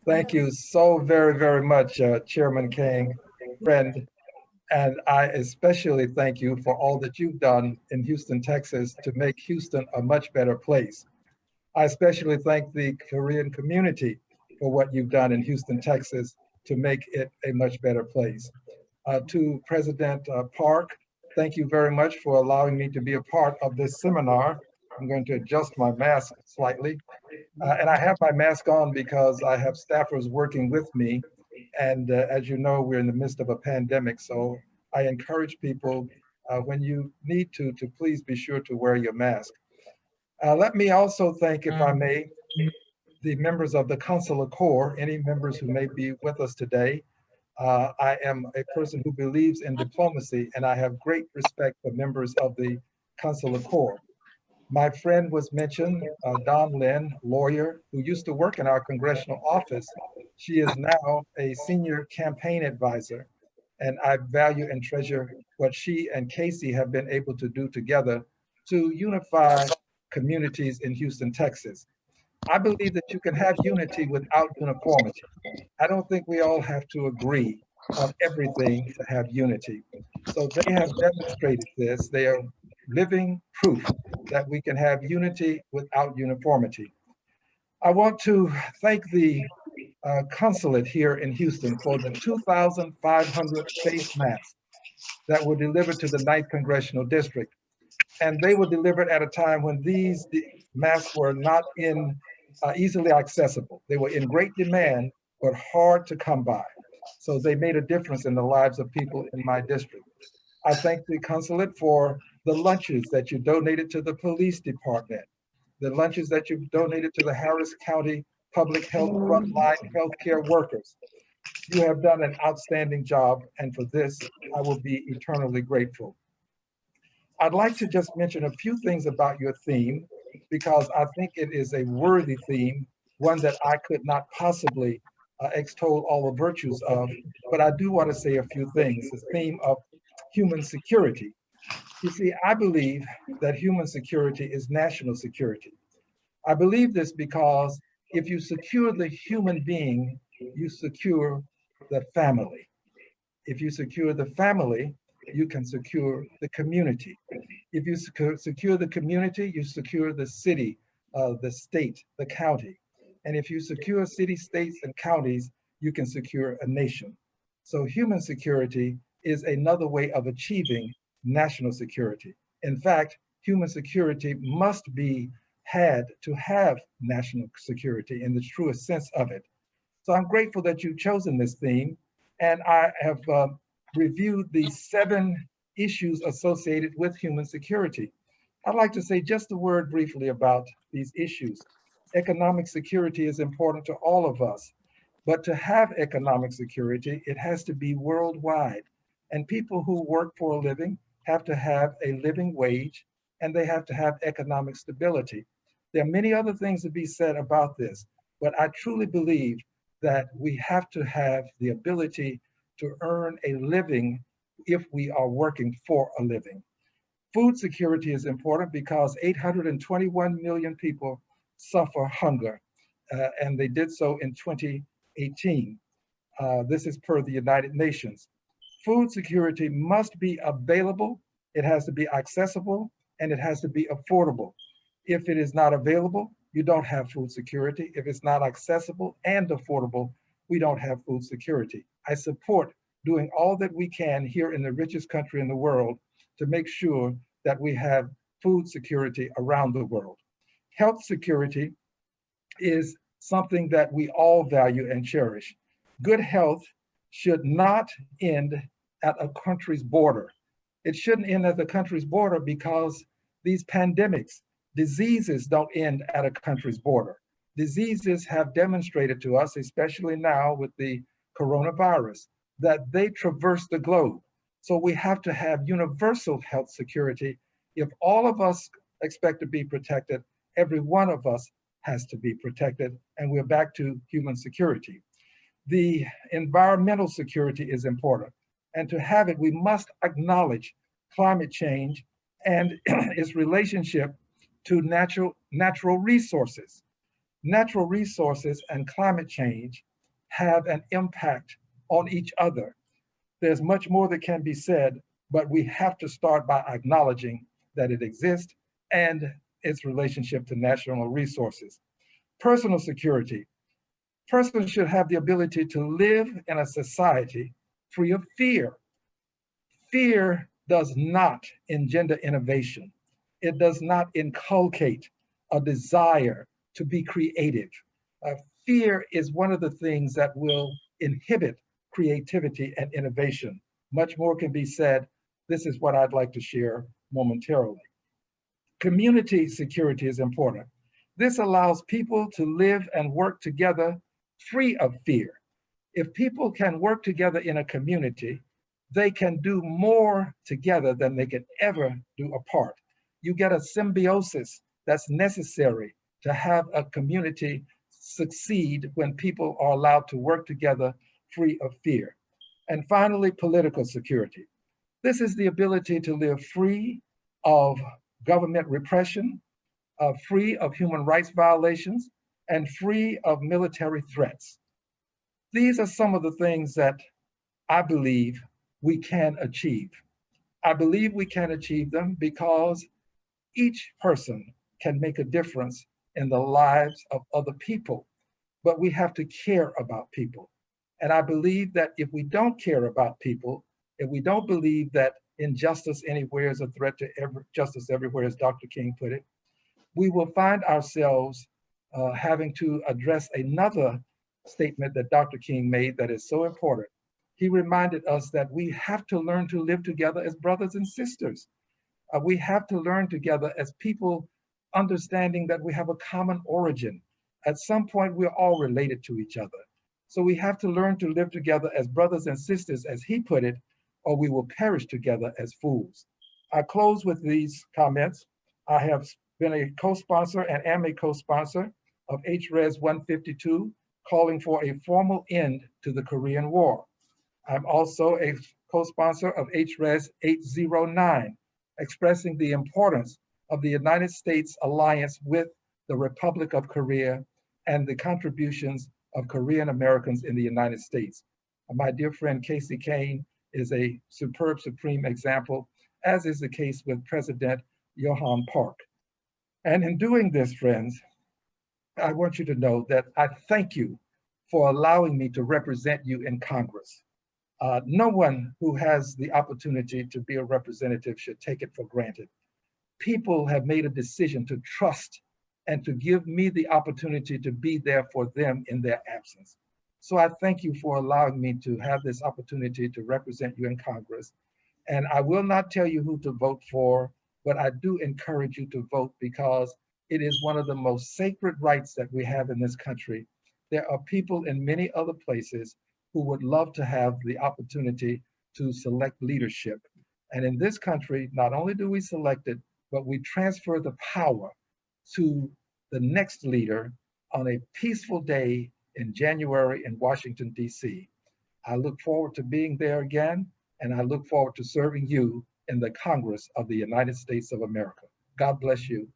Thank you so very, very much, Chairman King, friend. And I especially thank you for all that you've done in Houston, Texas to make Houston a much better place. I especially thank the Korean community for what you've done in Houston, Texas to make it a much better place. To President Park, thank you very much for allowing me to be a part of this seminar. I'm going to adjust my mask slightly. And I have my mask on because I have staffers working with me. And as you know, we're in the midst of a pandemic. So I encourage people when you need to please be sure to wear your mask. Let me also thank, if I may, the members of the Consular Corps, any members who may be with us today. I am a person who believes in diplomacy, and I have great respect for members of the Consular Corps. My friend was mentioned, Don Lynn, lawyer, who used to work in our congressional office. She is now a senior campaign advisor, and I value and treasure what she and Casey have been able to do together to unify communities in Houston, Texas. I believe that you can have unity without uniformity. I don't think we all have to agree on everything to have unity. So they have demonstrated this. They are living proof that we can have unity without uniformity. I want to thank the consulate here in Houston for the 2,500 face masks that were delivered to the 9th Congressional District. And they were delivered at a time when these masks were not easily accessible. They were in great demand, but hard to come by. So they made a difference in the lives of people in my district. I thank the consulate for the lunches that you donated to the police department, the lunches that you've donated to the Harris County Public Health frontline healthcare workers. You have done an outstanding job, and for this, I will be eternally grateful. I'd like to just mention a few things about your theme, because I think it is a worthy theme, one that I could not possibly extol all the virtues of, but I do want to say a few things. The theme of human security. You see, I believe that human security is national security. I believe this because if you secure the human being, you secure the family. If you secure the family, you can secure the community. If you secure the community, you secure the city, the state, the county. And if you secure cities, states, and counties, you can secure a nation. So human security is another way of achieving national security. In fact, human security must be had to have national security in the truest sense of it. So I'm grateful that you've chosen this theme, and I have reviewed the 7 issues associated with human security. I'd like to say just a word briefly about these issues. Economic security is important to all of us, but to have economic security, it has to be worldwide. And people who work for a living have to have a living wage, and they have to have economic stability. There are many other things to be said about this, but I truly believe that we have to have the ability to earn a living if we are working for a living. Food security is important because 821 million people suffer hunger, and they did so in 2018. This is per the United Nations. Food security must be available, it has to be accessible, and it has to be affordable. If it is not available, you don't have food security. If it's not accessible and affordable, we don't have food security. I support doing all that we can here in the richest country in the world to make sure that we have food security around the world. Health security is something that we all value and cherish. Good health should not end at a country's border. It shouldn't end at the country's border because these pandemics, diseases don't end at a country's border. Diseases have demonstrated to us, especially now with the coronavirus, that they traverse the globe. So we have to have universal health security. If all of us expect to be protected, every one of us has to be protected, and we're back to human security. The environmental security is important, and to have it, we must acknowledge climate change and its relationship to natural resources. Natural resources and climate change have an impact on each other. There's much more that can be said, but we have to start by acknowledging that it exists and its relationship to national resources. Personal security. Persons should have the ability to live in a society free of fear. Fear does not engender innovation. It does not inculcate a desire to be creative. Fear is one of the things that will inhibit creativity and innovation. Much more can be said. This is what I'd like to share momentarily. Community security is important. This allows people to live and work together free of fear. If people can work together in a community, they can do more together than they can ever do apart. You get a symbiosis that's necessary to have a community succeed when people are allowed to work together free of fear. And finally, political security. This is the ability to live free of government repression, free of human rights violations, and free of military threats. These are some of the things that I believe we can achieve. I believe we can achieve them because each person can make a difference in the lives of other people, but we have to care about people. And I believe that if we don't care about people, if we don't believe that injustice anywhere is a threat to justice everywhere, as Dr. King put it, we will find ourselves having to address another statement that Dr. King made that is so important. He reminded us that we have to learn to live together as brothers and sisters. We have to learn together as people, understanding that we have a common origin. At some point, we're all related to each other. So we have to learn to live together as brothers and sisters, as he put it, or we will perish together as fools. I close with these comments. I have been a co-sponsor and am a co-sponsor of HRES 152, calling for a formal end to the Korean War. I'm also a co-sponsor of HRES 809, expressing the importance of the United States alliance with the Republic of Korea and the contributions of Korean Americans in the United States. My dear friend Casey Kane is a superb, supreme example, as is the case with President Johan Park. And in doing this, friends, I want you to know that I thank you for allowing me to represent you in Congress. No one who has the opportunity to be a representative should take it for granted. People have made a decision to trust and to give me the opportunity to be there for them in their absence. So I thank you for allowing me to have this opportunity to represent you in Congress. And I will not tell you who to vote for, but I do encourage you to vote because it is one of the most sacred rights that we have in this country. There are people in many other places who would love to have the opportunity to select leadership. And in this country, not only do we select it, but we transfer the power to the next leader on a peaceful day in January in Washington, D.C. I look forward to being there again, and I look forward to serving you in the Congress of the United States of America. God bless you.